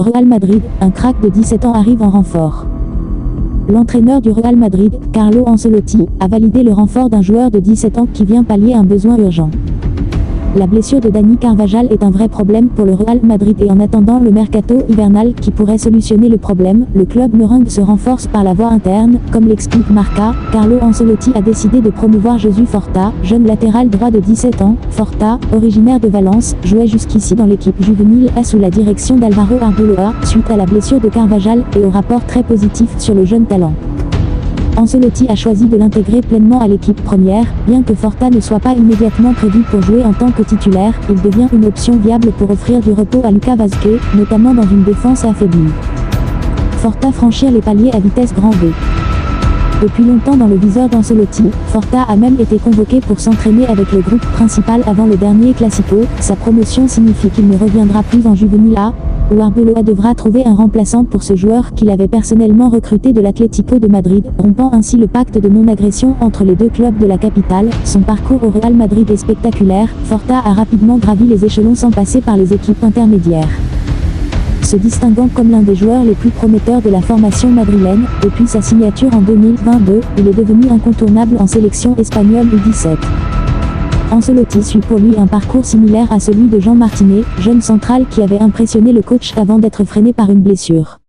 Real Madrid, un crack de 17 ans arrive en renfort. L'entraîneur du Real Madrid, Carlo Ancelotti, a validé le renfort d'un joueur de 17 ans qui vient pallier un besoin urgent. La blessure de Dani Carvajal est un vrai problème pour le Real Madrid et en attendant le mercato hivernal qui pourrait solutionner le problème, le club merengue se renforce par la voie interne, comme l'explique Marca. Carlo Ancelotti a décidé de promouvoir Josu Forta, jeune latéral droit de 17 ans. Forta, originaire de Valence, jouait jusqu'ici dans l'équipe juvénile A sous la direction d'Alvaro Arbeloa, suite à la blessure de Carvajal et au rapport très positif sur le jeune talent. Ancelotti a choisi de l'intégrer pleinement à l'équipe première, bien que Forta ne soit pas immédiatement prévu pour jouer en tant que titulaire, il devient une option viable pour offrir du repos à Lucas Vazquez, notamment dans une défense affaiblie. Forta franchir les paliers à vitesse grand V. Depuis longtemps dans le viseur d'Ancelotti, Forta a même été convoqué pour s'entraîner avec le groupe principal avant le dernier Classico. Sa promotion signifie qu'il ne reviendra plus en Juvenil A, où Arbeloa devra trouver un remplaçant pour ce joueur qu'il avait personnellement recruté de l'Atlético de Madrid, rompant ainsi le pacte de non-agression entre les deux clubs de la capitale. Son parcours au Real Madrid est spectaculaire, Forta a rapidement gravi les échelons sans passer par les équipes intermédiaires. Se distinguant comme l'un des joueurs les plus prometteurs de la formation madrilène, depuis sa signature en 2022, il est devenu incontournable en sélection espagnole U17. Ancelotti suit pour lui un parcours similaire à celui de Jean Martinet, jeune central qui avait impressionné le coach avant d'être freiné par une blessure.